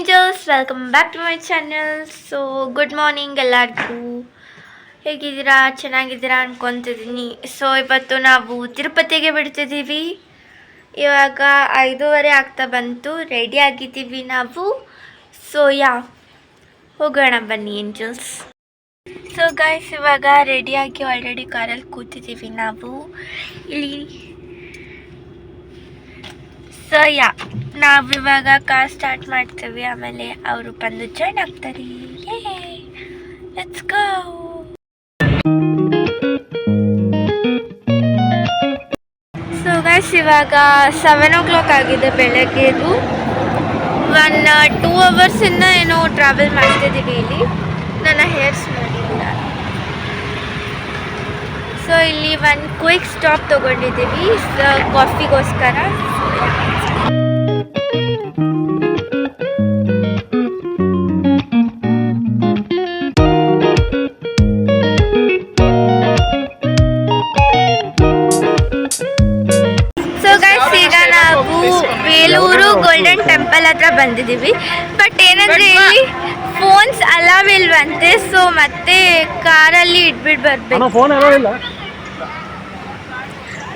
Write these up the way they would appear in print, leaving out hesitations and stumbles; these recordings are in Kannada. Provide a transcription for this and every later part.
Angels welcome back to my channel. So good morning ಎಲ್ಲರಿಗೂ. ಹೇಗಿದ್ದೀರಾ? ಚೆನ್ನಾಗಿದ್ದೀರಾ ಅನ್ಕೊತಿದ್ದೀನಿ. ಸೊ ಇವತ್ತು ನಾವು ತಿರುಪತಿಗೆ ಬಿಡ್ತಿದ್ದೀವಿ. ಇವಾಗ 5:30 ಆಗ್ತಾ ಬಂತು. ರೆಡಿ ಆಗಿದ್ದೀವಿ ನಾವು. ಸೊ ಹೋಗೋಣ ಬನ್ನಿ ಏಂಜಲ್ಸ್. ಸೊ ಗೈಸ್, ಇವಾಗ ರೆಡಿಯಾಗಿ ಆಲ್ರೆಡಿ ಕಾರಲ್ಲಿ ಕೂತಿದ್ದೀವಿ ನಾವು ಇಲ್ಲಿ. ಸೊ ನಾವಿವಾಗ ಕಾರ್ ಸ್ಟಾರ್ಟ್ ಮಾಡ್ತೀವಿ, ಆಮೇಲೆ ಅವರು ಬಂದು ಜಾಯ್ನ್ ಆಗ್ತಾರೆ. Let's go. ಸೊ ಗೈಸ್, ಇವಾಗ 7 o'clock ಆಗಿದೆ ಬೆಳಗ್ಗೆದು. 2 hours ಏನೋ ಟ್ರಾವೆಲ್ ಮಾಡ್ತಿದ್ದೀವಿ ಇಲ್ಲಿ. ನನ್ನ ಹೇರ್ಸ್ ಮಾಡಿಲ್ಲ. ಸೊ ಇಲ್ಲಿ ಒಂದು ಕ್ವಿಕ್ ಸ್ಟಾಪ್ ತೊಗೊಂಡಿದ್ದೀವಿ ಕಾಫಿಗೋಸ್ಕರ. ಬೇಲೂರು ಗೋಲ್ಡನ್ ಟೆಂಪಲ್ ಹತ್ರ ಬಂದಿದ್ದೀವಿ. ಬಟ್ ಏನಂದ್ರೆ ಇಲ್ಲಿ ಫೋನ್ಸ್ ಅಲೌ ಇಲ್ವಂತೆ. ಸೊ ಮತ್ತೆ ಕಾರಲ್ಲಿ ಇಟ್ಬಿಟ್ಟು ಬರ್ಬೇಕು.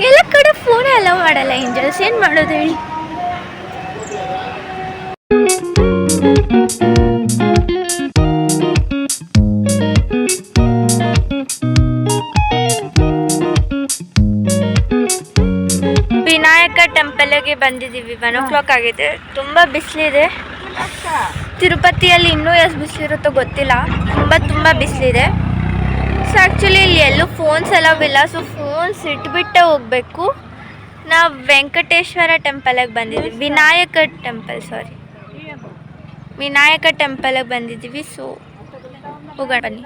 ಎಲ್ಲ ಕಡೆ ಫೋನ್ ಅಲೌ ಮಾಡಲ್ಲ ಏಂಜಲ್ಸ್, ಏನು ಮಾಡೋದು ಹೇಳಿ. ವಿನಾಯಕ ಟೆಂಪಲ್ಗೆ ಬಂದಿದ್ದೀವಿ. 1 o'clock ಆಗಿದೆ. ತುಂಬ ಬಿಸಿಲಿದೆ. ತಿರುಪತಿಯಲ್ಲಿ ಇನ್ನೂ ಎಷ್ಟು ಬಿಸಿಲಿರುತ್ತೋ ಗೊತ್ತಿಲ್ಲ. ತುಂಬ ಬಿಸಿಲಿದೆ. ಸೊ ಆ್ಯಕ್ಚುಲಿ ಇಲ್ಲಿ ಎಲ್ಲೂ ಫೋನ್ಸ್ ಅಲೌ ಇಲ್ಲ. ಸೊ ಫೋನ್ಸ್ ಇಟ್ಬಿಟ್ಟೆ ಹೋಗಬೇಕು. ನಾವು ವೆಂಕಟೇಶ್ವರ ಟೆಂಪಲ್ಗೆ ಬಂದಿದ್ದೀವಿ. ವಿನಾಯಕ ಟೆಂಪಲ್ಗೆ ಬಂದಿದ್ದೀವಿ. ಸೊ ಹೋಗೋಣ ಬನ್ನಿ.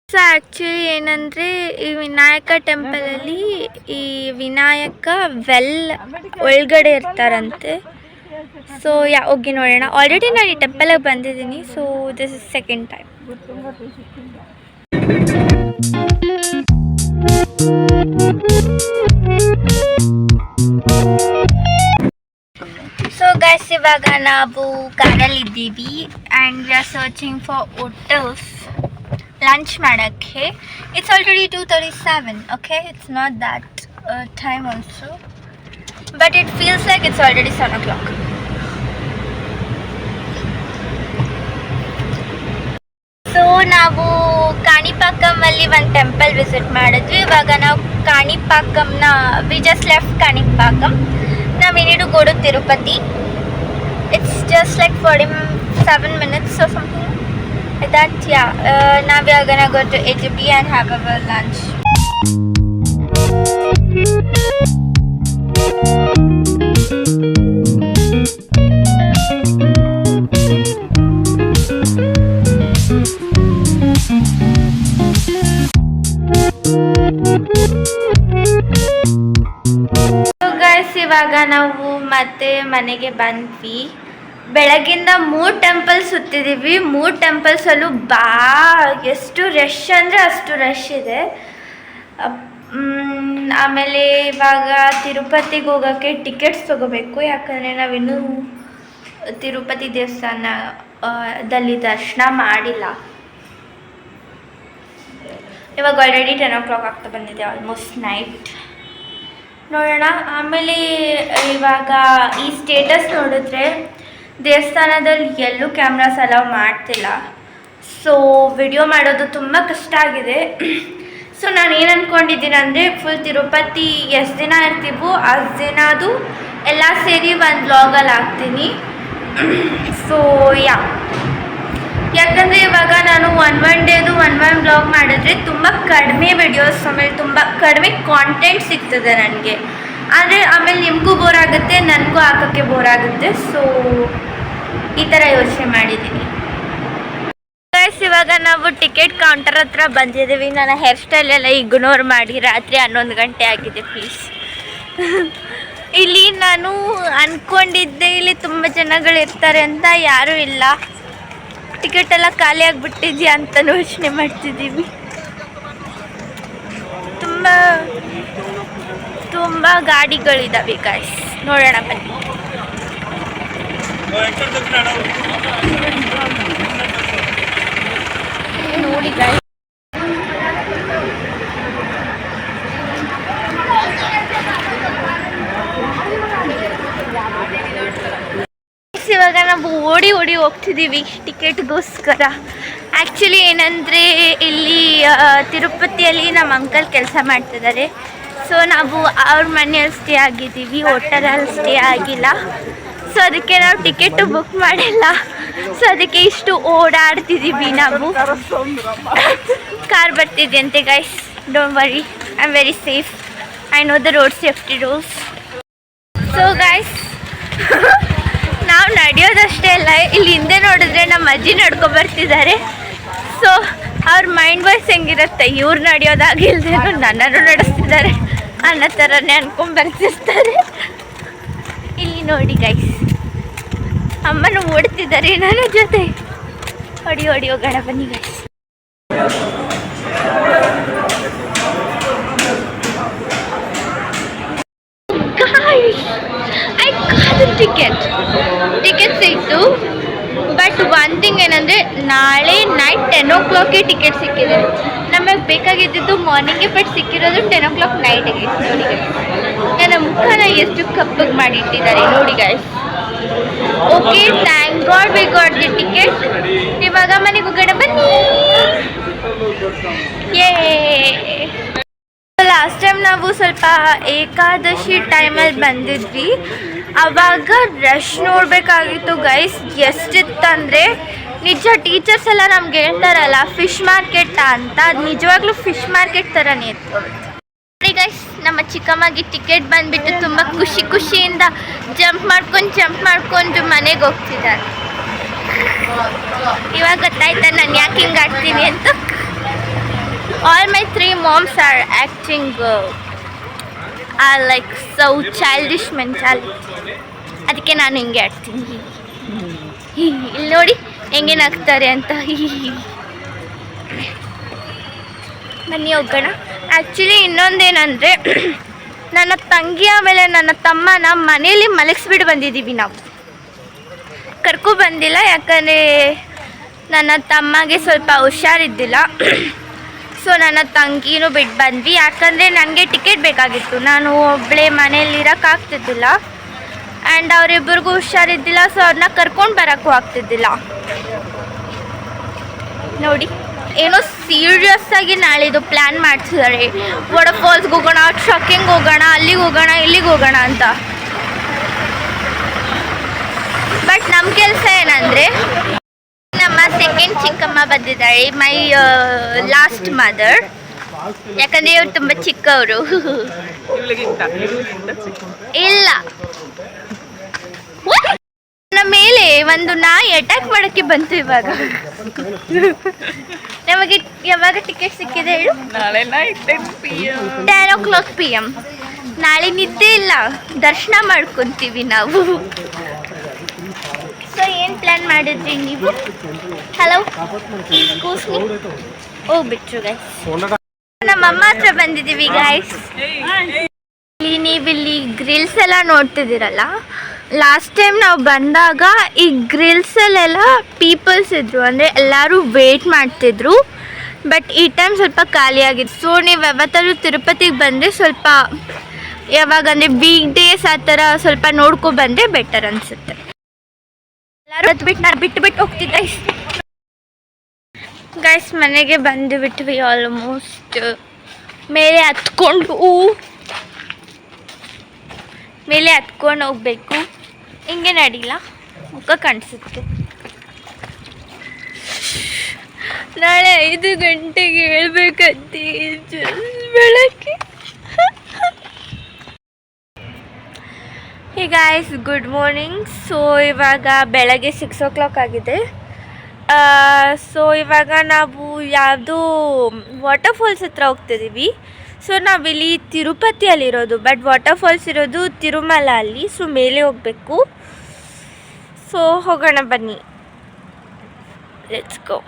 ಸೊ ಆ್ಯಕ್ಚುಲಿ ಏನಂದರೆ ಈ ವಿನಾಯಕ ಟೆಂಪಲಲ್ಲಿ ಈ ವಿನಾಯಕ ಒಳಗಡೆ ಇರ್ತಾರಂತೆ. ಸೊ ಹೋಗಿ ನೋಡೋಣ. ಆಲ್ರೆಡಿ ನಾನು ಈ ಟೆಂಪಲ್ಗೆ ಬಂದಿದ್ದೀನಿ. So this is second time. So guys, ಇವಾಗ ನಾವು ಕಾರಲ್ಲಿದ್ದೀವಿ and we are searching for hotels lunch ಮಾಡೋಕ್ಕೆ. It's already 2:37. Okay, it's not that time also, but it feels like it's already 7 o'clock. So ನಾವು ಕಾಣಿಪಾಕಮಲ್ಲಿ ಒಂದು ಟೆಂಪಲ್ ವಿಸಿಟ್ ಮಾಡಿದ್ವಿ. ಇವಾಗ ನಾವು ವಿ ಜಸ್ಟ್ ಲೆಫ್ಟ್ ಕಾಣಿಪಾಕಂ. ನಾವು we need to go to Tirupati. It's just like 47 minutes or something like that. Now we are gonna go to AGP and have our lunch. ಇವಾಗ ನಾವು ಮತ್ತೆ ಮನೆಗೆ ಬಂದ್ವಿ. ಬೆಳಗಿಂದ 3 ಟೆಂಪಲ್ ಸುತ್ತಿದ್ದೀವಿ. 3 ಟೆಂಪಲ್ಸಲ್ಲೂ ಎಷ್ಟು ರಶ್ ಅಂದರೆ ಅಷ್ಟು ರಶ್ ಇದೆ. ಆಮೇಲೆ ಇವಾಗ ತಿರುಪತಿಗೆ ಹೋಗೋಕ್ಕೆ ಟಿಕೆಟ್ಸ್ ತೊಗೋಬೇಕು. ಯಾಕಂದರೆ ನಾವಿನ್ನೂ ತಿರುಪತಿ ದೇವಸ್ಥಾನದಲ್ಲಿ ದರ್ಶನ ಮಾಡಿಲ್ಲ. ಇವಾಗ ಆಲ್ರೆಡಿ 10 o'clock ಆಗ್ತಾ ಬಂದಿದೆ, ಆಲ್ಮೋಸ್ಟ್ ನೈಟ್. ನೋಡೋಣ. ಆಮೇಲೆ ಇವಾಗ ಈ ಸ್ಟೇಟಸ್ ನೋಡಿದ್ರೆ ದೇವಸ್ಥಾನದಲ್ಲಿ ಎಲ್ಲೂ ಕ್ಯಾಮ್ರಾಸ್ ಅಲೌ ಮಾಡ್ತಿಲ್ಲ. ಸೊ ವಿಡಿಯೋ ಮಾಡೋದು ತುಂಬ ಕಷ್ಟ ಆಗಿದೆ. ಸೊ ನಾನು ಏನು ಅಂದ್ಕೊಂಡಿದ್ದೀನಿ ಅಂದರೆ ಫುಲ್ ತಿರುಪತಿ ಎಷ್ಟು ದಿನ ಇರ್ತೀವೋ ಅಷ್ಟು ದಿನದು ಎಲ್ಲ ಸೇರಿ ಒಂದು ವ್ಲಾಗಲ್ಲಿ ಹಾಕ್ತೀನಿ. ಸೊ ಯಾಕಂದರೆ ಇವಾಗ ನಾನು ಒನ್ ಡೇದು ಒನ್ ವ್ಲಾಗ್ ಮಾಡಿದ್ರೆ ತುಂಬ ಕಡಿಮೆ ವಿಡಿಯೋಸ್, ಆಮೇಲೆ ತುಂಬ ಕಡಿಮೆ ಕಾಂಟೆಂಟ್ ಸಿಗ್ತದೆ ನನಗೆ. ಆದರೆ ಆಮೇಲೆ ನಿಮಗೂ ಬೋರ್ ಆಗುತ್ತೆ, ನನಗೂ ಹಾಕೋಕ್ಕೆ ಬೋರ್ ಆಗುತ್ತೆ. ಸೊ ಈ ಥರ ಯೋಚನೆ ಮಾಡಿದ್ದೀನಿ. ಇವಾಗ ನಾವು ಟಿಕೆಟ್ ಕೌಂಟರ್ ಹತ್ರ ಬಂದಿದ್ದೀವಿ. ನನ್ನ ಹೇರ್ ಸ್ಟೈಲ್ ಎಲ್ಲ ಇಗ್ನೋರ್ ಮಾಡಿ. ರಾತ್ರಿ 11 ಗಂಟೆ ಆಗಿದೆ. ಪ್ಲೀಸ್. ಇಲ್ಲಿ ನಾನು ಅಂದ್ಕೊಂಡಿದ್ದೆ ಇಲ್ಲಿ ತುಂಬ ಜನಗಳಿರ್ತಾರೆ ಅಂತ, ಯಾರೂ ಇಲ್ಲ. ಟಿಕೆಟ್ ಎಲ್ಲ ಖಾಲಿ ಆಗಿಬಿಟ್ಟಿದ್ಯಾ ಅಂತ ಯೋಚನೆ ಮಾಡ್ತಿದ್ದೀವಿ. ತುಂಬ ಗಾಡಿಗಳಿದ್ದಾವೆ ಗಾಯ್ಸ್. ನೋಡೋಣ ಬನ್ನಿ. ನೋಡಿ guys. ಇವಾಗ ನಾವು ಓಡಿ ಹೋಗ್ತಿದ್ದೀವಿ ಟಿಕೆಟ್ಗೋಸ್ಕರ. ಆ್ಯಕ್ಚುಲಿ ಏನಂದರೆ ಇಲ್ಲಿ ತಿರುಪತಿಯಲ್ಲಿ ನಮ್ಮ ಅಂಕಲ್ ಕೆಲಸ ಮಾಡ್ತಿದ್ದಾರೆ. ಸೊ ನಾವು ಅವ್ರ ಮನೆಯಲ್ಲಿ ಸ್ಟೇ ಆಗಿದ್ದೀವಿ, ಹೋಟೆಲಲ್ಲಿ ಸ್ಟೇ ಆಗಿಲ್ಲ. ಸೊ ಅದಕ್ಕೆ ನಾವು ಟಿಕೆಟು ಬುಕ್ ಮಾಡಿಲ್ಲ. ಸೊ ಅದಕ್ಕೆ ಇಷ್ಟು ಓಡಾಡ್ತಿದ್ದೀವಿ ನಾವು. ಕಾರ್ ಬರ್ತಿದ್ಯಂತೆ guys, don't worry, I am very safe, I know the road safety rules. So guys ನಾವು ನಡೆಯೋದಷ್ಟೇ ಅಲ್ಲ, ಇಲ್ಲಿ ಹಿಂದೆ ನೋಡಿದ್ರೆ ನಮ್ಮ ಅಜ್ಜಿ ನಡ್ಕೊಬರ್ತಿದ್ದಾರೆ. ಸೊ ಅವ್ರ ಮೈಂಡ್ ವಾಯ್ಸ್ ಹೆಂಗಿರುತ್ತೆ, ಇವ್ರು ನಡೆಯೋದಾಗಿಲ್ದೇನೋ ನನ್ನನ್ನು ನಡೆಸ್ತಿದ್ದಾರೆ ಅನ್ನೋ ಥರನೇ ಅನ್ಕೊಂಡ್ಬರ್ತಿರ್ತಾರೆ. ಇಲ್ಲಿ ನೋಡಿ ಗೈಸ್, ಅಮ್ಮನೂ ಓಡ್ತಿದ್ದಾರೆ ನನ್ನ ಜೊತೆ. ಹೊಡಿ ಹೋಗೋಣ ಬನ್ನಿ ಗೈಸ್. ಟಿಕೆಟ್ ಸಿಕ್ತು. ಬಟ್ ಒನ್ ಥಿಂಗ್ ಏನಂದರೆ, ನಾಳೆ ನೈಟ್ 10 o'clockಗೆ ಟಿಕೆಟ್ ಸಿಕ್ಕಿದೆ. ನಮಗೆ ಬೇಕಾಗಿದ್ದು ಮಾರ್ನಿಂಗ್ಗೆ, ಬಟ್ ಸಿಕ್ಕಿರೋದು 10 o'clock ನೈಟಿಗೆ. ನೋಡಿ ಗೈಸ್, ನನ್ನ ಮುಖನ ಎಷ್ಟು ಕಪ್ಪಗೆ ಮಾಡಿಟ್ಟಿದ್ದಾರೆ ನೋಡಿ guys. Okay, thank god we got the ticket. ಇವಾಗ ಮನೆಗೆ ಹೋಗೋಣ ಬನ್ನಿ. ಯೇ. ಲಾಸ್ಟ್ ಟೈಮ್ ನಾವು ಸ್ವಲ್ಪ ಏಕಾದಶಿ ಟೈಮಲ್ಲಿ ಬಂದಿದ್ವಿ. ಆವಾಗ ರಶ್ ನೋಡಬೇಕಾಗಿತ್ತು ಗೈಸ್. ಎಷ್ಟಿತ್ತಂದರೆ ನಿಜ, ಟೀಚರ್ಸ್ ಎಲ್ಲ ನಮ್ಗೆ ಹೇಳ್ತಾರಲ್ಲ ಫಿಶ್ ಮಾರ್ಕೆಟ್ ಅಂತ, ಅದು ನಿಜವಾಗ್ಲೂ ಫಿಶ್ ಮಾರ್ಕೆಟ್ ಥರನೇ ಇತ್ತು. ನೋಡಿ ಗೈಸ್, ನಮ್ಮ ಚಿಕ್ಕಮ್ಮಗೆ ಟಿಕೆಟ್ ಬಂದುಬಿಟ್ಟು ತುಂಬ ಖುಷಿಯಿಂದ ಜಂಪ್ ಮಾಡ್ಕೊಂಡು ಮನೆಗೆ ಹೋಗ್ತಿದ್ದಾರೆ. ಇವಾಗ ಗೊತ್ತಾಯ್ತಾ ನಾನು ಯಾಕೆ ಹಿಂಗೆ ಆಡ್ತೀನಿ ಅಂತ. All my 3 moms are acting like so childish mentality. ಅದಕ್ಕೆ ನಾನು ಹಿಂಗೆ ಆಡ್ತೀನಿ. ಇಲ್ಲಿ ನೋಡಿ ಹೆಂಗೆ ನಗ್ತಾರೆ ಅಂತ. ಬನ್ನಿ ಹೋಗೋಣ. ಆ್ಯಕ್ಚುಲಿ ಇನ್ನೊಂದೇನೆಂದರೆ, ನನ್ನ ತಂಗಿ ಆಮೇಲೆ ನನ್ನ ತಮ್ಮನ ಮನೇಲಿ ಮಲಗಿಸ್ಬಿಟ್ಟು ಬಂದಿದ್ದೀವಿ ನಾವು. ಬಂದಿಲ್ಲ, ಯಾಕಂದರೆ ನನ್ನ ತಮ್ಮಗೆ ಸ್ವಲ್ಪ ಹುಷಾರಿದ್ದಿಲ್ಲ. ಸೊ ನನ್ನ ತಂಗಿನೂ ಬಿಟ್ಟು ಬಂದ್ವಿ, ಯಾಕಂದರೆ ನನಗೆ ಟಿಕೆಟ್ ಬೇಕಾಗಿತ್ತು. ನಾನು ಒಬ್ಬಳೇ ಮನೇಲಿ ಇರೋಕ್ಕಾಗ್ತಿದ್ದಿಲ್ಲ, ಆ್ಯಂಡ್ ಅವರಿಬ್ಬರಿಗೂ ಹುಷಾರಿದ್ದಿಲ್ಲ. ಸೊ ಅವ್ರನ್ನ ಕರ್ಕೊಂಡು ಬರೋಕ್ಕೂ ಆಗ್ತಿದ್ದಿಲ್ಲ. ನೋಡಿ, ಏನೋ ಸೀರಿಯಸ್ಸಾಗಿ ನಾಳಿದು ಪ್ಲ್ಯಾನ್ ಮಾಡ್ತಿದ್ದಾರೆ. ವಾಟರ್ ಫಾಲ್ಸ್ಗೆ ಹೋಗೋಣ, ಟ್ರಕ್ಕಿಂಗ್ ಹೋಗೋಣ, ಅಲ್ಲಿಗೆ ಹೋಗೋಣ, ಇಲ್ಲಿಗೆ ಹೋಗೋಣ ಅಂತ. ಬಟ್ ನಮ್ಮ ಕೆಲಸ ಏನಂದರೆ, ನಮ್ಮ ಸೆಕೆಂಡ್ ಚಿಕ್ಕಮ್ಮ ಬಂದಿದ್ದಾಳೆ, ಮೈ ಲಾಸ್ಟ್ ಮದರ್. ಯಾಕಂದರೆ ಇವ್ರು ತುಂಬ ಚಿಕ್ಕವರು. ಇಲ್ಲ, ನನ್ನ ಮೇಲೆ ಒಂದು ನಾಯಿ ಅಟ್ಯಾಕ್ ಮಾಡೋಕ್ಕೆ ಬಂತು. ಇವಾಗ ನಮಗೆ ಯಾವಾಗ ಟಿಕೆಟ್ ಸಿಕ್ಕಿದೆ ಹೇಳು? ನಾಳೆ ನೈಟ್ 10 o'clock PM. ನಾಳೆ ನಿದ್ದೆ ಇಲ್ಲ, ದರ್ಶನ ಮಾಡ್ಕೊತೀವಿ ನಾವು. ಸೊ ಏನು ಪ್ಲ್ಯಾನ್ ಮಾಡಿದ್ರಿ ನೀವು? ಹಲೋ, ಕೂಸ್ಮಿ ಹೋಗ್ಬಿಟ್ರು ಗೈಸ್. ನಮ್ಮಮ್ಮ ಹತ್ರ ಬಂದಿದ್ದೀವಿ ಗೈಸ್. ನೀವಿಲ್ಲಿ ಗ್ರಿಲ್ಸ್ ಎಲ್ಲ ನೋಡ್ತಿದ್ದೀರಲ್ಲ, ಲಾಸ್ಟ್ ಟೈಮ್ ನಾವು ಬಂದಾಗ ಈ ಗ್ರಿಲ್ಸಲ್ಲೆಲ್ಲ ಪೀಪಲ್ಸ್ ಇದ್ದರು, ಅಂದರೆ ಎಲ್ಲರೂ ವೇಟ್ ಮಾಡ್ತಿದ್ರು. ಬಟ್ ಈ ಟೈಮ್ ಸ್ವಲ್ಪ ಖಾಲಿಯಾಗಿತ್ತು. ಸೊ ನೀವು ಯಾವತ್ತಾದ್ರೂ ತಿರುಪತಿಗೆ ಬಂದರೆ ಸ್ವಲ್ಪ ಯಾವಾಗಂದರೆ ವೀಕ್ ಡೇಸ್ ಆ ಥರ ಸ್ವಲ್ಪ ನೋಡ್ಕೊಬಂದರೆ ಬೆಟರ್ ಅನಿಸುತ್ತೆ. ಎಲ್ಲರೂ ನಾನು ಬಿಟ್ಟು ಹೋಗ್ತಿದ್ದೆ ಗೈಸ್. ಮನೆಗೆ ಬಂದು ಬಿಟ್ವಿ ಆಲ್ಮೋಸ್ಟ್. ಮೇಲೆ ಹತ್ಕೊಂಡು ಹೋಗ್ಬೇಕು. ಹಿಂಗೆ ನಡಿಲ್ಲ, ಮುಖ ಕಾಣಿಸುತ್ತೆ. ನಾಳೆ 5 ಗಂಟೆಗೆ ಹೇಳ್ಬೇಕಂತೆ ಬೆಳಗ್ಗೆ. Hey guys, good morning. So ಇವಾಗ ಬೆಳಗ್ಗೆ 6 o'clock ಆಗಿದೆ. ಸೊ ಇವಾಗ ನಾವು ಯಾವುದೋ ವಾಟರ್ ಫಾಲ್ಸ್ ಹತ್ರ ಹೋಗ್ತಿದ್ದೀವಿ. ಸೊ ನಾವಿಲ್ಲಿ ತಿರುಪತಿಯಲ್ಲಿರೋದು, ಬಟ್ ವಾಟರ್ ಫಾಲ್ಸ್ ಇರೋದು ತಿರುಮಲ ಅಲ್ಲಿ. ಸೊ ಮೇಲೆ ಹೋಗಬೇಕು. ಸೊ ಹೋಗೋಣ ಬನ್ನಿ, ಲೆಟ್ಸ್ ಗೋ.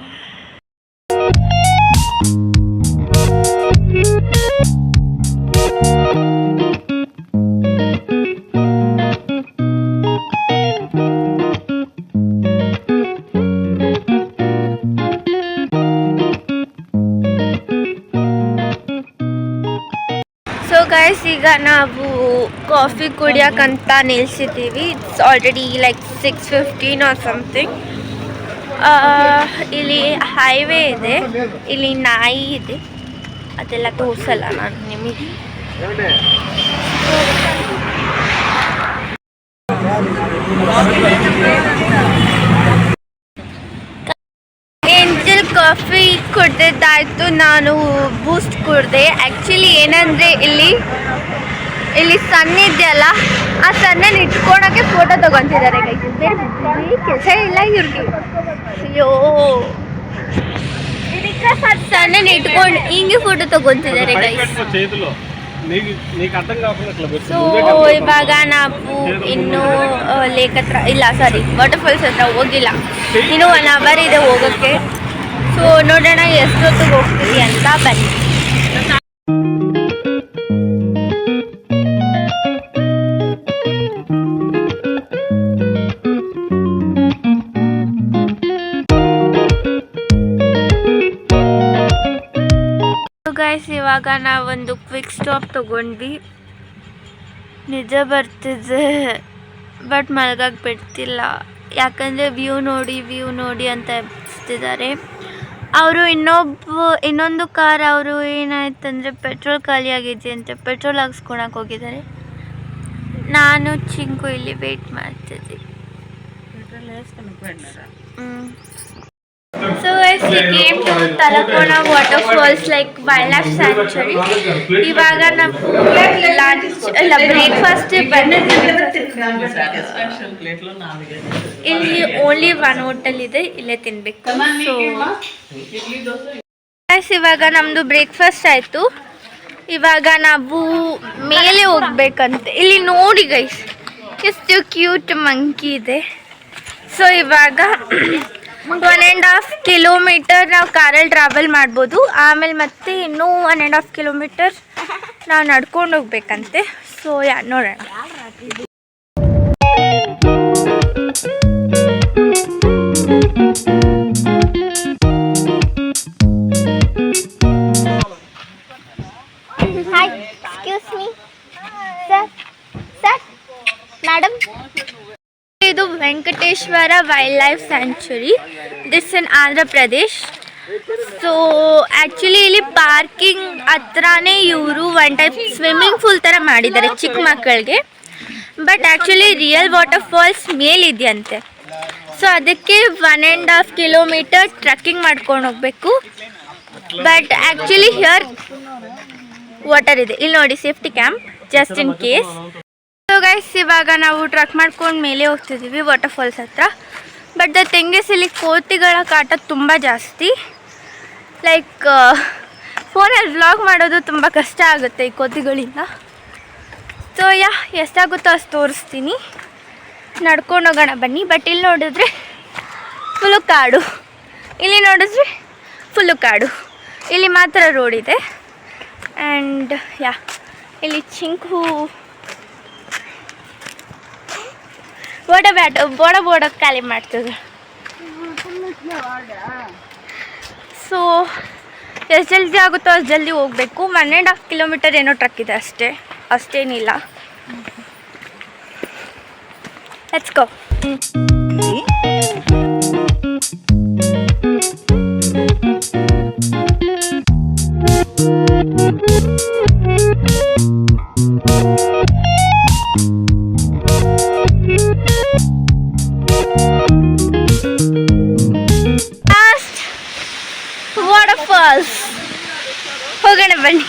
ಈಗ ನಾವು ಕಾಫಿ ಕುಡಿಯೋಕ್ಕಂತ ನಿಲ್ಸಿದ್ದೀವಿ. It's already like 6:15 or something. ಇಲ್ಲಿ ಹೈವೇ ಇದೆ, ಇಲ್ಲಿ ನಾಯಿ ಇದೆ, ಅದೆಲ್ಲ ತೋರಿಸಲ್ಲ ನಾನು ನಿಮಗೆ. ಏಂಜಲ್ ಕಾಫಿ ಕುಡ್ದಿದ್ದಾಯ್ತು, ನಾನು ಬೂಸ್ಟ್ ಕುಡ್ದೆ. ಆ್ಯಕ್ಚುಲಿ ಏನಂದರೆ ಇಲ್ಲಿ ಸನ್ ಇದೆಯಲ್ಲ, ಆ ಸನ್ನನ್ನು ಇಟ್ಕೊಳಕ್ಕೆ ಫೋಟೋ ತೊಗೊತಿದ್ದಾರೆ ಗೈಸ್. ಬೇರೆ ಕೆಲಸ ಇಲ್ಲ ಇವ್ರಿಗೆ. ಅಯ್ಯೋ, ಸನ್ನನ್ನು ಇಟ್ಕೊಂಡು ಹಿಂಗೆ ಫೋಟೋ ತೊಗೊತಿದ್ದಾರೆ ಗೈಸ್. ಸೊ ಇವಾಗ ನಾವು ಇನ್ನೂ ಲೇಕ್ ಹತ್ರ ಇಲ್ಲ, ಸಾರಿ ವಾಟರ್ಫಾಲ್ಸ್ ಹತ್ರ ಹೋಗಿಲ್ಲ. ಇನ್ನೂ 1 hour ಇದೆ ಹೋಗೋಕ್ಕೆ. ಸೊ ನೋಡೋಣ ಎಷ್ಟೊತ್ತಿಗೆ ಹೋಗ್ತೀವಿ ಅಂತ. ಬನ್ನಿ. ಗೈಸ್, ಇವಾಗ ನಾವೊಂದು ಕ್ವಿಕ್ ಸ್ಟಾಪ್ ತೊಗೊಂಡ್ವಿ. ನಿಜ ಬರ್ತಿದೆ, ಬಟ್ ಮಲ್ಗಕ್ಕೆ ಬಿಡ್ತಿಲ್ಲ. ಯಾಕಂದರೆ ವ್ಯೂ ನೋಡಿ ಅಂತ ಎಬ್ಬಿಸ್ತಿದ್ದಾರೆ. ಅವರು ಇನ್ನೊಂದು ಕಾರ್ ಅವರು ಏನಾಯ್ತಂದರೆ ಪೆಟ್ರೋಲ್ ಖಾಲಿಯಾಗಿದೆ ಅಂತ ಪೆಟ್ರೋಲ್ ಹಾಕ್ಸ್ಕೊಳಕ್ಕೆ ಹೋಗಿದ್ದಾರೆ. ನಾನು ಚಿಂಕು ಇಲ್ಲಿ ವೆಯ್ಟ್ ಮಾಡ್ತಿದ್ದೆ. So guys, we came to Talakona waterfalls like wildlife sanctuary. ಇವಾಗ ನಾವು ಲಂಚ್ ಇಲ್ಲ ಬ್ರೇಕ್ಫಾಸ್ಟ್ ಇಲ್ಲಿ ಓನ್ಲಿ 1 ಹೋಟೆಲ್ ಇದೆ, ಇಲ್ಲೇ ತಿನ್ಬೇಕು. ಸೊ ಗೈಸ್, ಇವಾಗ ನಮ್ಮದು ಬ್ರೇಕ್ಫಾಸ್ಟ್ ಆಯಿತು. ಇವಾಗ ನಾವು ಮೇಲೆ ಹೋಗ್ಬೇಕಂತೆ. ಇಲ್ಲಿ ನೋಡಿ ಗೈಸ್, ಎಷ್ಟು ಕ್ಯೂಟ್ ಮಂಕಿ ಇದೆ. ಸೊ ಇವಾಗ 1.5 kilometer ನಾವು ಕಾರಲ್ಲಿ ಟ್ರಾವೆಲ್ ಮಾಡ್ಬೋದು. ಆಮೇಲೆ ಮತ್ತೆ ಇನ್ನೂ 1.5 kilometer ನಾವು ನಡ್ಕೊಂಡು ಹೋಗ್ಬೇಕಂತೆ. ಸೊ ನೋಡೋಣ. Hi, excuse me sir madam. ಇದು Venkateshwara wildlife sanctuary, this in Andhra Pradesh. So actually ಇಲ್ಲಿ ಪಾರ್ಕಿಂಗ್ ಹತ್ರನೇ ಇವರು 1 ಟೈಪ್ ಸ್ವಿಮ್ಮಿಂಗ್ ಪೂಲ್ ಥರ ಮಾಡಿದ್ದಾರೆ ಚಿಕ್ಕ ಮಕ್ಕಳಿಗೆ. ಬಟ್ ಆ್ಯಕ್ಚುಲಿ ರಿಯಲ್ ವಾಟರ್ಫಾಲ್ಸ್ ಮೇಲಿದೆಯಂತೆ. ಸೊ ಅದಕ್ಕೆ 1.5 kilometer ಟ್ರಕ್ಕಿಂಗ್ ಮಾಡ್ಕೊಂಡು ಹೋಗಬೇಕು. ಬಟ್ ಆ್ಯಕ್ಚುಲಿ ಹಿಯರ್ ವಾಟರ್ ಇದೆ. ಇಲ್ಲಿ ನೋಡಿ, safety camp just in case. So guys, ಇವಾಗ ನಾವು ಟ್ರಕ್ ಮಾಡ್ಕೊಂಡು ಮೇಲೆ ಹೋಗ್ತಿದ್ದೀವಿ ವಾಟರ್ಫಾಲ್ಸ್ ಹತ್ರ. ಬಟ್ ದ ಥಿಂಗ್ ಇಸ್, ಇಲ್ಲಿ ಕೋತಿಗಳ ಕಾಟ ತುಂಬ ಜಾಸ್ತಿ. ಲೈಕ್ ಫೋನಲ್ಲಿ ವ್ಲಾಗ್ ಮಾಡೋದು ತುಂಬ ಕಷ್ಟ ಆಗುತ್ತೆ ಈ ಕೋತಿಗಳಿಂದ. ಸೊ ಎಷ್ಟಾಗುತ್ತೋ ಅಷ್ಟು ತೋರಿಸ್ತೀನಿ. ನಡ್ಕೊಂಡು ಹೋಗೋಣ ಬನ್ನಿ. ಬಟ್ ಇಲ್ಲಿ ನೋಡಿದ್ರೆ ಫುಲ್ಲು ಕಾಡು, ಇಲ್ಲಿ ನೋಡಿದ್ರೆ ಫುಲ್ಲು ಕಾಡು. ಇಲ್ಲಿ ಮಾತ್ರ ರೋಡ್ ಇದೆ. ಆ್ಯಂಡ್ ಇಲ್ಲಿ ಚಿಂಕು ಬೋಡ ಖಾಲಿ ಮಾಡ್ತದೆ. ಸೊ ಎಷ್ಟು ಜಲ್ದಿ ಆಗುತ್ತೋ ಅಷ್ಟು ಜಲ್ದಿ ಹೋಗಬೇಕು. 1.5 kilometer ಏನೋ ಟ್ರಕ್ ಇದೆ ಅಷ್ಟೇನಿಲ್ಲ. Let's go. ವಾಟರ್ಫಾಲ್ಸ್ ಹೋಗೋಣ ಬನ್ನಿ.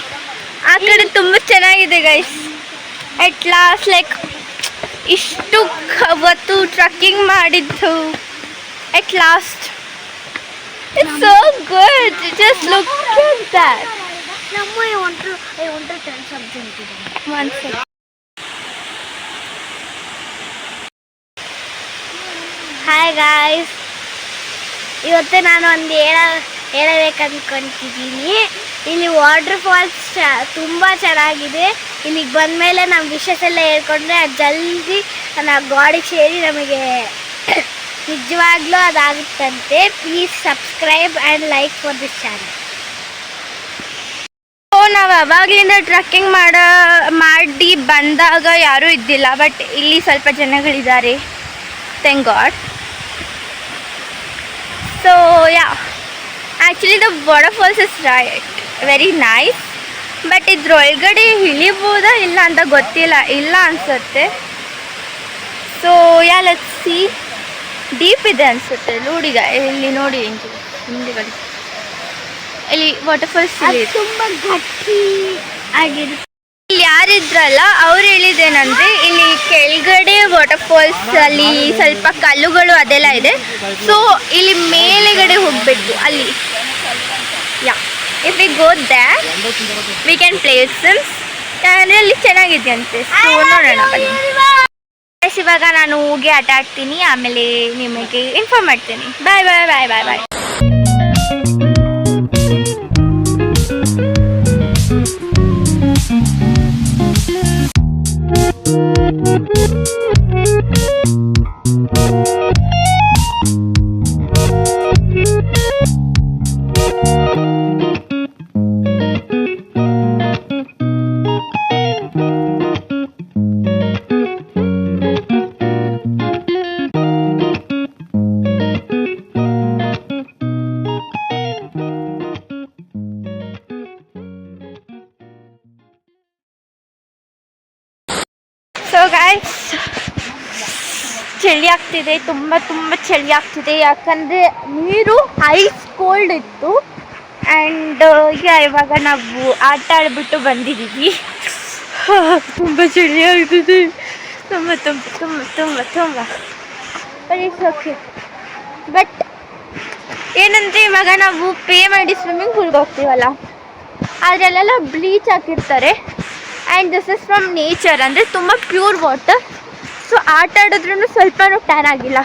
ಆ ಕಡೆ ತುಂಬ ಚೆನ್ನಾಗಿದೆ ಗೈಸ್. ಅಟ್ ಲಾಸ್ಟ್ ಲೈಕ್ ಇಷ್ಟು ಅವತ್ತು ಟ್ರಕ್ಕಿಂಗ್ ಮಾಡಿದ್ದು, at last it's so good. Just look at that. Hi guys, ಇವತ್ತು ನಾನು ಒಂದು ಹೇಳಬೇಕಂದ್ಕೊತಿದ್ದೀನಿ. ಇಲ್ಲಿ ವಾಟರ್ ಫಾಲ್ಸ್ ತುಂಬ ಚೆನ್ನಾಗಿದೆ. ಇಲ್ಲಿಗೆ ಬಂದಮೇಲೆ ನಮ್ಮ ವಿಷಸ್ ಎಲ್ಲ ಹೇಳ್ಕೊಂಡ್ರೆ ಅದು ಜಲ್ದಿ ನಾವು ಗಾಡಿಗೆ ಸೇರಿ ನಮಗೆ ನಿಜವಾಗ್ಲೂ ಅದಾಗುತ್ತಂತೆ. Please subscribe and like for this channel. ನಾವು ಅವಾಗಲಿಂದ ಟ್ರಕ್ಕಿಂಗ್ ಮಾಡಿ ಬಂದಾಗ ಯಾರೂ ಇದ್ದಿಲ್ಲ, ಬಟ್ ಇಲ್ಲಿ ಸ್ವಲ್ಪ ಜನಗಳಿದ್ದಾರೆ, thank god. So yeah, actually the waterfalls is very nice, but ಇದ್ರೊಳಗಡೆ ಇಳಿಬೋದಾ ಇಲ್ಲ ಅಂತ ಗೊತ್ತಿಲ್ಲ, ಇಲ್ಲ ಅನಿಸುತ್ತೆ. So yeah, let's see. Deep ಇದೆ ಅನಿಸುತ್ತೆ ನೋಡಿಗ, ಇಲ್ಲಿ ನೋಡಿ ಹಿಂದೆಗಡೆ ಇಲ್ಲಿ ವಾಟರ್ಫಾಲ್ಸ್ ತುಂಬ ಗಟ್ಟಿ ಆಗಿದೆ. ಇಲ್ಲಿ ಯಾರಿದ್ರಲ್ಲ ಅವ್ರು ಹೇಳಿದ್ದೇನೆಂದರೆ ಇಲ್ಲಿ ಕೆಳಗಡೆ ವಾಟರ್ಫಾಲ್ಸ್ ಅಲ್ಲಿ ಸ್ವಲ್ಪ ಕಲ್ಲುಗಳು ಅದೆಲ್ಲ ಇದೆ. ಸೊ ಇಲ್ಲಿ ಮೇಲೆಗಡೆ ಹೋಗಬೇಕು ಅಲ್ಲಿ. Yeah, if we go that we can play sims. ಅಂದರೆ ಅಲ್ಲಿ ಚೆನ್ನಾಗಿದೆ ಅಂತೆ. ಸೊ ನೋಡೋಣ ಬನ್ನಿ. ಇವಾಗ ನಾನು ಹೋಗಿ ಆಟ ಆಡ್ತೀನಿ, ಆಮೇಲೆ ನಿಮಗೆ ಇನ್ಫಾರ್ಮ್ ಮಾಡ್ತೀನಿ. ಬಾಯ್ ಬಾಯ್ ಬಾಯ್ ಬಾಯ್ ಬಾಯ್. ಸೊ ಗೈಸ್, ಚಳಿ ಆಗ್ತಿದೆ, ತುಂಬ ಚಳಿ ಆಗ್ತಿದೆ, ಯಾಕಂದರೆ ನೀರು ಐಸ್ ಕೋಲ್ಡ್ ಇತ್ತು. ಆ್ಯಂಡ್ ಇವಾಗ ನಾವು ಆಟ ಆಡ್ಬಿಟ್ಟು ಬಂದಿದ್ದೀವಿ. ತುಂಬ ಚಳಿ ಆಗ್ತಿದೆ, ತುಂಬ ತುಂಬ ತುಂಬ ತುಂಬ ತುಂಬ ಬಟ್ ಇಟ್ಸ್ ಓಕೆ. ಬಟ್ ಏನಂದರೆ ಇವಾಗ ನಾವು ಪೇ ಮಾಡಿ ಸ್ವಿಮ್ಮಿಂಗ್ ಪೂಲ್ಗೆ ಹೋಗ್ತೀವಲ್ಲ, ಅದರಲ್ಲೆಲ್ಲ ಬ್ಲೀಚ್ ಹಾಕಿರ್ತಾರೆ. And this is from nature, ಅಂದರೆ ತುಂಬ ಪ್ಯೂರ್ ವಾಟರ್. ಸೊ ಆಟ ಆಡಿದ್ರೂ ಸ್ವಲ್ಪನೂ ಟ್ಯಾನ್ ಆಗಿಲ್ಲ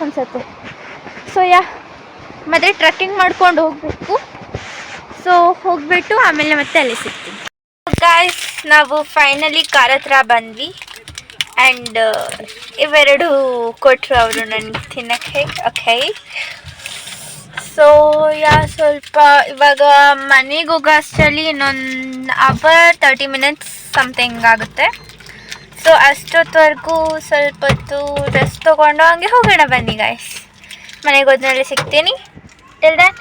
ಅನಿಸುತ್ತೆ. ಸೊ ಯಾ, ಮತ್ತು ಟ್ರಕ್ಕಿಂಗ್ ಮಾಡ್ಕೊಂಡು ಹೋಗಬೇಕು. ಸೊ ಹೋಗಿಬಿಟ್ಟು ಆಮೇಲೆ ಮತ್ತೆ ಅಲ್ಲಿ ಸಿಗ್ತೀನಿ. ಗಾಯ್ಸ್, ನಾವು ಫೈನಲಿ ಕಾರ್ ಹತ್ರ ಬಂದ್ವಿ. ಆ್ಯಂಡ್ ಇವೆರಡು ಕೊಟ್ಟರು ಅವರು ನನಗೆ ತಿನ್ನೋಕ್ಕೆ. ಓಕೆ, ಸೊ ಯಾ, ಸ್ವಲ್ಪ ಇವಾಗ ಮನೆಗೆ ಹೋಗೋ ಅಷ್ಟರಲ್ಲಿ ಇನ್ನೊಂದು ಅವರ್ 30 ಮಿನಿಟ್ಸ್ ಸಮಥಿಂಗ್ ಆಗುತ್ತೆ. ಸೊ ಅಷ್ಟೊತ್ತವರೆಗೂ ಸ್ವಲ್ಪ ಹೊತ್ತು ರೆಸ್ಟ್ ತೊಗೊಂಡು ಹಂಗೆ ಹೋಗೋಣ ಬನ್ನಿ ಗಾಯ್ಸ್. ಮನೆಗೆ ಹೋದ್ಮೇಲೆ ಸಿಗ್ತೀನಿ. Tell that.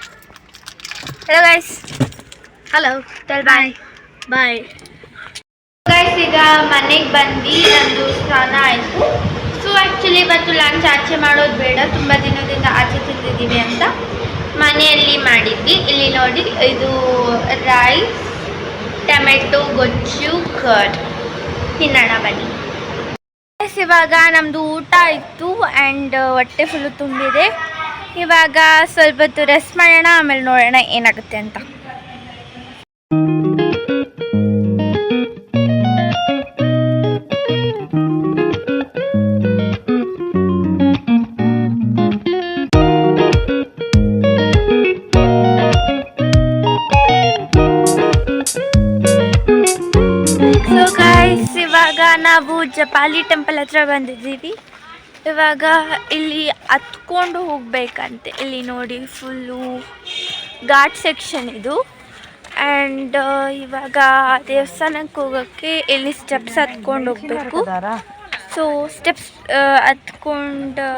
Hello guys. Hello, tell bye bye guys. ಈಗ ಮನೆಗೆ ಬಂದು ನಂದು ಸ್ನಾನ ಆಯಿತು. ಸೊ ಆ್ಯಕ್ಚುಲಿ ಇವತ್ತು ಲಂಚ್ ಆಚೆ ಮಾಡೋದು ಬೇಡ, ತುಂಬ ದಿನದಿಂದ ಆಚೆ ತಿಂದಿದ್ದೀವಿ ಅಂತ ಮನೆಯಲ್ಲಿ ಮಾಡಿದ್ವಿ. ಇಲ್ಲಿ ನೋಡಿ, ಇದು ರೈಸ್, ಟೊಮೆಟೊ ಗೊಜ್ಜು, ಕರ್ಡ್. ತಿನ್ನೋಣ ಬನ್ನಿ. ಇವಾಗ ನಮ್ಮದು ಊಟ ಇತ್ತು ಆ್ಯಂಡ್ ಹೊಟ್ಟೆ ಫುಲ್ಲು ತುಂಬಿದೆ. ಇವಾಗ ಸ್ವಲ್ಪ ಹೊತ್ತು ರೆಸ್ಟ್ ಮಾಡೋಣ, ಆಮೇಲೆ ನೋಡೋಣ ಏನಾಗುತ್ತೆ ಅಂತ. ಇವಾಗ ನಾವು ಜಪಾಲಿ ಟೆಂಪಲ್ ಹತ್ರ ಬಂದಿದ್ದೀವಿ. ಇವಾಗ ಇಲ್ಲಿ ಹತ್ಕೊಂಡು ಹೋಗ್ಬೇಕಂತೆ. ಇಲ್ಲಿ ನೋಡಿ, ಫುಲ್ಲು ಘಾಟ್ ಸೆಕ್ಷನ್ ಇದು. ಆ್ಯಂಡ್ ಇವಾಗ ದೇವಸ್ಥಾನಕ್ಕೆ ಹೋಗೋಕ್ಕೆ ಇಲ್ಲಿ ಸ್ಟೆಪ್ಸ್ ಹತ್ಕೊಂಡು ಹೋಗಬೇಕು. ಸೊ ಸ್ಟೆಪ್ಸ್ ಹತ್ಕೊಂಡು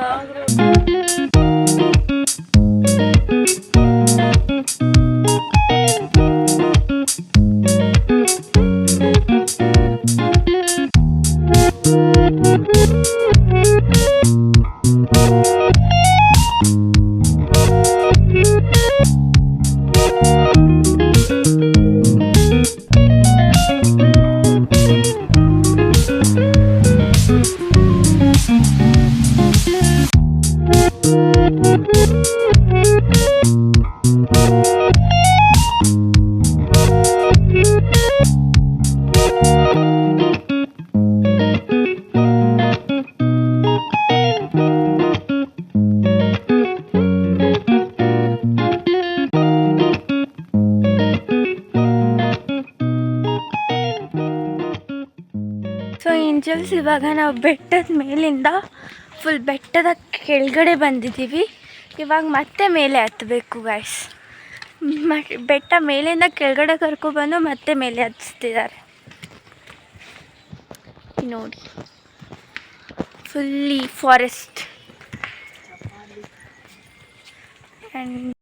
ಏಂಜಲ್ಸ್, ಇವಾಗ ನಾವು ಬೆಟ್ಟದ ಮೇಲಿಂದ ಫುಲ್ ಬೆಟ್ಟದ ಕೆಳಗಡೆ ಬಂದಿದ್ದೀವಿ. ಇವಾಗ ಮತ್ತೆ ಮೇಲೆ ಹತ್ತಬೇಕು ಗಾಯ್ಸ್. ಬೆಟ್ಟ ಮೇಲಿಂದ ಕೆಳಗಡೆ ಕರ್ಕೊಬಂದು ಮತ್ತೆ ಮೇಲೆ ಹಚ್ತಿದ್ದಾರೆ ನೋಡಿ. ಫುಲ್ಲಿ ಫಾರೆಸ್ಟ್ ಆ್ಯಂಡ್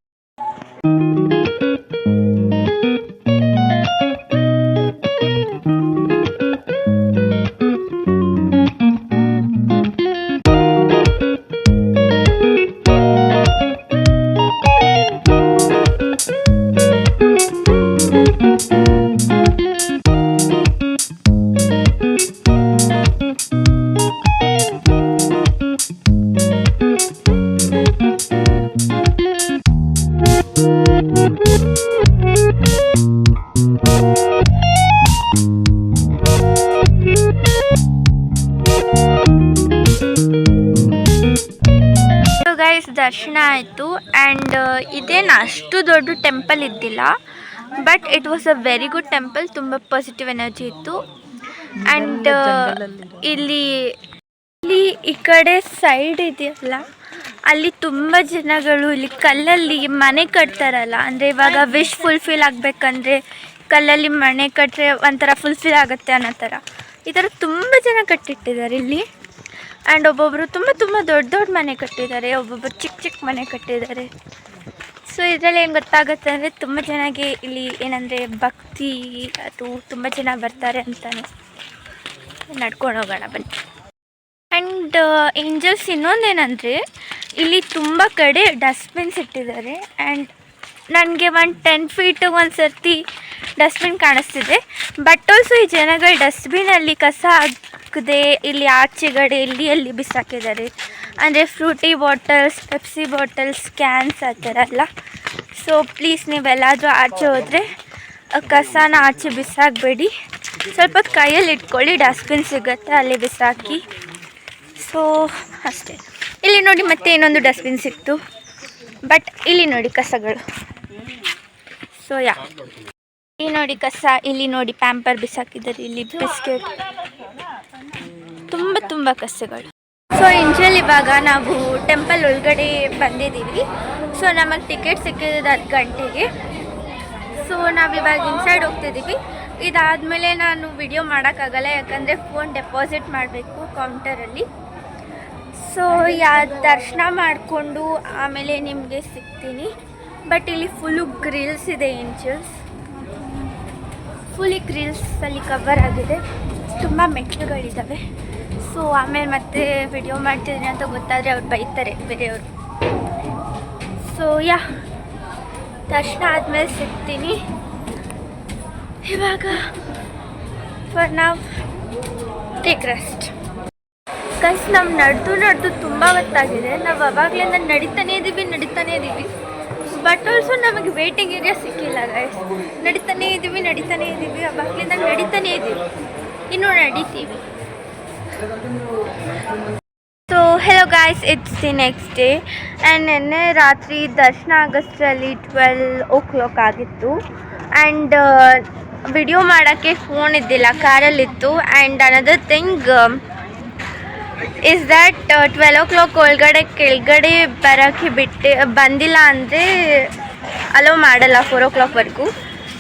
ಗೈಸ್ ದರ್ಶನ ಆಯಿತು. ಆ್ಯಂಡ್ ಇದೇನು ಅಷ್ಟು ದೊಡ್ಡ ಟೆಂಪಲ್ ಇದ್ದಿಲ್ಲ, but it was a very good temple. ತುಂಬ ಪಾಸಿಟಿವ್ ಎನರ್ಜಿ ಇತ್ತು. ಆ್ಯಂಡ್ ಇಲ್ಲಿ ಈ ಕಡೆ ಸೈಡ್ ಇದೆಯಲ್ಲ, ಅಲ್ಲಿ ತುಂಬ ಜನಗಳು ಇಲ್ಲಿ ಕಲ್ಲಲ್ಲಿ ಮನೆ ಕಟ್ತಾರಲ್ಲ, ಅಂದರೆ ಇವಾಗ ವಿಶ್ ಫುಲ್ಫಿಲ್ ಆಗಬೇಕಂದ್ರೆ ಕಲ್ಲಲ್ಲಿ ಮನೆ ಕಟ್ಟರೆ ಒಂಥರ ಫುಲ್ಫಿಲ್ ಆಗುತ್ತೆ ಅನ್ನೋ ಥರ ಈ ಥರ ತುಂಬ ಜನ ಕಟ್ಟಿಟ್ಟಿದ್ದಾರೆ ಇಲ್ಲಿ. ಆ್ಯಂಡ್ ಒಬ್ಬೊಬ್ಬರು ತುಂಬ ದೊಡ್ಡ ದೊಡ್ಡ ಮನೆ ಕಟ್ಟಿದ್ದಾರೆ, ಒಬ್ಬೊಬ್ಬರು ಚಿಕ್ಕ ಚಿಕ್ಕ ಮನೆ ಕಟ್ಟಿದ್ದಾರೆ. ಸೊ ಇದರಲ್ಲಿ ಏನು ಗೊತ್ತಾಗುತ್ತೆ ಅಂದರೆ ತುಂಬ ಜನಕ್ಕೆ ಇಲ್ಲಿ ಏನಂದರೆ ಭಕ್ತಿ ಅದು ತುಂಬ ಜನ ಬರ್ತಾರೆ ಅಂತಾನೆ. ನಡ್ಕೊಂಡು ಹೋಗೋಣ ಬನ್ನಿ. ಆ್ಯಂಡ್ ಏಂಜಲ್ಸ್ ಇನ್ನೊಂದೇನೆಂದರೆ ಇಲ್ಲಿ ತುಂಬ ಕಡೆ ಡಸ್ಟ್ಬಿನ್ಸ್ ಇಟ್ಟಿದ್ದಾರೆ. ಆ್ಯಂಡ್ ನನಗೆ ಒಂದು 10 ಫೀಟಿಗೆ ಒಂದು ಸರ್ತಿ ಡಸ್ಟ್ಬಿನ್ ಕಾಣಿಸ್ತಿದೆ. ಬಟ್ ಆಲ್ಸೋ ಈ ಜನಗಳು ಡಸ್ಟ್ಬಿನಲ್ಲಿ ಕಸ ಹಾಕದೆ ಇಲ್ಲಿ ಆಚೆಗಡೆ ಅಲ್ಲಿ ಬಿಸಾಕಿದ್ದಾರೆ. ಅಂದರೆ Frooti bottles, Pepsi bottles, cans ಆ ಥರ ಎಲ್ಲ. ಸೊ ಪ್ಲೀಸ್ ನೀವೆಲ್ಲಾದರೂ ಆಚೆ ಹೋದರೆ ಕಸನ ಆಚೆ ಬಿಸಾಕಬೇಡಿ. ಸ್ವಲ್ಪ ಕೈಯಲ್ಲಿ ಇಟ್ಕೊಳ್ಳಿ, ಡಸ್ಟ್ಬಿನ್ ಸಿಗುತ್ತೆ ಅಲ್ಲಿ ಬಿಸಾಕಿ. ಸೊ ಅಷ್ಟೇ. ಇಲ್ಲಿ ನೋಡಿ ಮತ್ತೆ ಇನ್ನೊಂದು ಡಸ್ಟ್ಬಿನ್ ಸಿಕ್ತು. ಬಟ್ ಇಲ್ಲಿ ನೋಡಿ ಕಸಗಳು. ಸೊ ಇಲ್ಲಿ ನೋಡಿ ಕಸ, ಇಲ್ಲಿ ನೋಡಿ ಪ್ಯಾಂಪರ್ ಬಿಸಾಕಿದ್ದಾರೆ, ಇಲ್ಲಿ ಬಿಸ್ಕೆಟ್, ತುಂಬ ಕಸಗಳು. ಸೊ ಇಂಜಲ್ ಇವಾಗ ನಾವು ಟೆಂಪಲ್ ಒಳಗಡೆ ಬಂದಿದ್ದೀವಿ. ಸೊ ನಮಗೆ ಟಿಕೆಟ್ ಸಿಕ್ಕಿದ್ದು 10 ಗಂಟೆಗೆ. ಸೊ ನಾವಿವಾಗ ಇನ್ಸೈಡ್ ಹೋಗ್ತಿದ್ದೀವಿ. ಇದಾದಮೇಲೆ ನಾನು ವಿಡಿಯೋ ಮಾಡೋಕ್ಕಾಗಲ್ಲ, ಯಾಕಂದರೆ ಫೋನ್ ಡೆಪಾಸಿಟ್ ಮಾಡಬೇಕು ಕೌಂಟರಲ್ಲಿ. ಸೊ ದರ್ಶನ ಮಾಡಿಕೊಂಡು ಆಮೇಲೆ ನಿಮಗೆ ಸಿಗ್ತೀನಿ. ಬಟ್ ಇಲ್ಲಿ ಫುಲ್ಲು ಗ್ರಿಲ್ಸ್ ಇದೆ, ಏಂಜಲ್ಸ್ ಫುಲ್ಲಿ ಗ್ರಿಲ್ಸಲ್ಲಿ ಕವರ್ ಆಗಿದೆ. ತುಂಬ ಮೆಟ್ಲುಗಳಿದ್ದಾವೆ. ಸೊ ಆಮೇಲೆ ಮತ್ತೆ ವಿಡಿಯೋ ಮಾಡ್ತಿದ್ದೀನಿ ಅಂತ ಗೊತ್ತಾದರೆ ಅವ್ರು ಬೈತಾರೆ ಬೇರೆಯವರು. ಸೊ ದರ್ಶನ ಆದಮೇಲೆ ಸಿಗ್ತೀನಿ. ಇವಾಗ ಫಾರ್ ನಾವ್ ಟೇಕ್ ರೆಸ್ಟ್. ಗೈಸ್ ನಾವು ನಡೆದು ತುಂಬ ಹೊತ್ತಾಗಿದೆ. ನಾವು ಅವಾಗಲಿಂದ ನಡೀತಾನೇ ಇದ್ದೀವಿ. ಬಟ್ ಆಲ್ಸೋ ನಮಗೆ ವೇಟಿಂಗ್ ಏರಿಯಾ ಸಿಕ್ಕಿಲ್ಲ ಗೈಸ್. ನಡೀತಾನೇ ಇದ್ದೀವಿ, ಅವಾಗಲಿಂದ ನಡೀತಾನೇ ಇದ್ದೀವಿ, ಇನ್ನೂ ನಡೀತೀವಿ. So hello guys, it's the next day. And ನಿನ್ನೆ ರಾತ್ರಿ ದರ್ಶನ ಆಗಸ್ಟ್ರಲ್ಲಿ 12 o'clock ಆಗಿತ್ತು. ಆ್ಯಂಡ್ ವಿಡಿಯೋ ಮಾಡೋಕ್ಕೆ ಫೋನ್ ಇದ್ದಿಲ್ಲ, ಕಾರಲ್ಲಿತ್ತು. And another thing is that 12 o'clock ಒಳಗಡೆ ಕೆಳಗಡೆ ಬರೋಕ್ಕೆ ಬಂದಿಲ್ಲ ಅಂದರೆ ಅಲೋ ಮಾಡಲ್ಲ 4 o'clockವರೆಗೂ.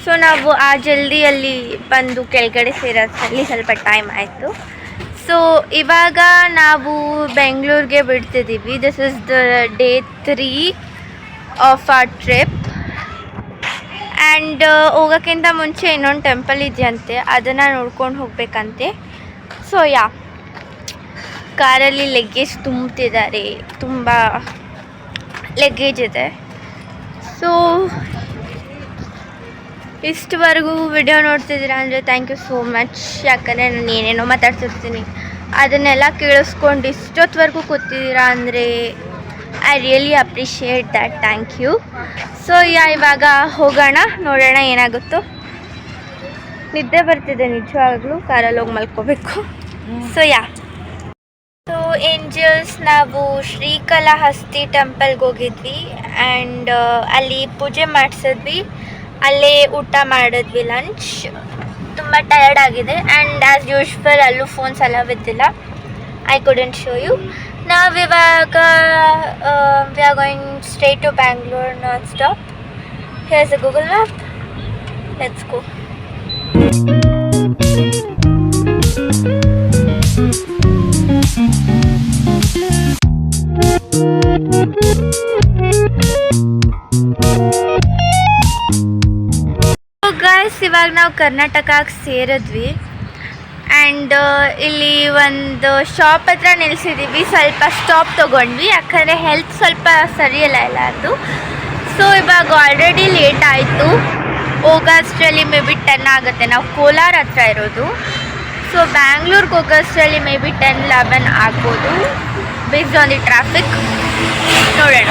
ಸೊ ನಾವು ಆ ಜಲ್ದಿಯಲ್ಲಿ ಬಂದು ಕೆಳಗಡೆ ಸೇರೋದ್ರಲ್ಲಿ ಸ್ವಲ್ಪ ಟೈಮ್ ಆಯಿತು. ಸೊ ಇವಾಗ ನಾವು ಬೆಂಗಳೂರಿಗೆ ಬಿಡ್ತಿದ್ದೀವಿ. This is the day 3 of our trip. And ಹೋಗೋಕ್ಕಿಂತ ಮುಂಚೆ ಇನ್ನೊಂದು ಟೆಂಪಲ್ ಇದೆಯಂತೆ, ಅದನ್ನು ನೋಡ್ಕೊಂಡು ಹೋಗಬೇಕಂತೆ. ಸೊ ಕಾರಲ್ಲಿ ಲಗೇಜ್ ತುಂಬ್ತಿದ್ದಾರೆ, ತುಂಬ ಲಗೇಜ್ ಇದೆ. ಸೊ ಇಷ್ಟವರೆಗೂ ವಿಡಿಯೋ ನೋಡ್ತಿದ್ದೀರಾ ಅಂದರೆ ಥ್ಯಾಂಕ್ ಯು ಸೋ ಮಚ್. ಯಾಕಂದರೆ ನಾನು ಏನೇನೋ ಮಾತಾಡ್ತಿರ್ತೀನಿ, ಅದನ್ನೆಲ್ಲ ಕೇಳಿಸ್ಕೊಂಡು ಇಷ್ಟೊತ್ತವರೆಗೂ ಕೂತಿದ್ದೀರಾ ಅಂದರೆ I really appreciate that. Thank you. So ಇವಾಗ ಹೋಗೋಣ, ನೋಡೋಣ ಏನಾಗುತ್ತೋ. ನಿದ್ದೆ ಬರ್ತಿದೆ ನಿಜವಾಗ್ಲೂ, ಕಾರಲ್ಲಿ ಹೋಗಿ ಮಲ್ಕೋಬೇಕು. ಸೊ ಸೊ ಏಂಜಲ್ಸ್ ನಾವು ಶ್ರೀಕಾಳಹಸ್ತಿ ಟೆಂಪಲ್ಗೆ ಹೋಗಿದ್ವಿ. ಆ್ಯಂಡ್ ಅಲ್ಲಿ ಪೂಜೆ ಮಾಡಿಸಿದ್ವಿ, ಅಲ್ಲೇ ಊಟ ಮಾಡಿದ್ವಿ ಲಂಚ್. ತುಂಬ ಟಯರ್ಡ್ ಆಗಿದೆ. ಆ್ಯಂಡ್ ಆ್ಯಸ್ ಯೂಶ್ವಲ್ ಅಲ್ಲೂ ಫೋನ್ಸ್ ಅಲೌ ಇದ್ದಿಲ್ಲ. I couldn't show you. ನಾವಿವಾಗ we are going straight to Bangalore non stop. Here's a Google map. Let's go. Guys, ಇವಾಗ ನಾವು ಕರ್ನಾಟಕಕ್ಕೆ ಸೇರಿದ್ವಿ ಆ್ಯಂಡ್ ಇಲ್ಲಿ ಒಂದು ಶಾಪ್ ಹತ್ರ ನಿಲ್ಲಿಸಿದ್ದೀವಿ. ಸ್ವಲ್ಪ ಸ್ಟಾಪ್ ತೊಗೊಂಡ್ವಿ ಯಾಕಂದರೆ ಹೆಲ್ತ್ ಸ್ವಲ್ಪ ಸರಿಯಿಲ್ಲ ಎಲ್ಲರದು. ಸೊ ಇವಾಗ ಆಲ್ರೆಡಿ ಲೇಟ್ ಆಯಿತು. ಹೋಗೋಷ್ಟರಲ್ಲಿ ಮೇ ಬಿ 10 ಆಗುತ್ತೆ. ನಾವು ಕೋಲಾರ ಹತ್ರ ಇರೋದು. ಸೊ ಬ್ಯಾಂಗ್ಳೂರ್ಗೆ ಹೋಗೋಷ್ಟರಲ್ಲಿ ಮೇ ಬಿ 10-11 ಆಗ್ಬೋದು ಬೇಸ್ಡ್ ಆನ್ ದಿ ಟ್ರಾಫಿಕ್. ನೋಡೋಣ.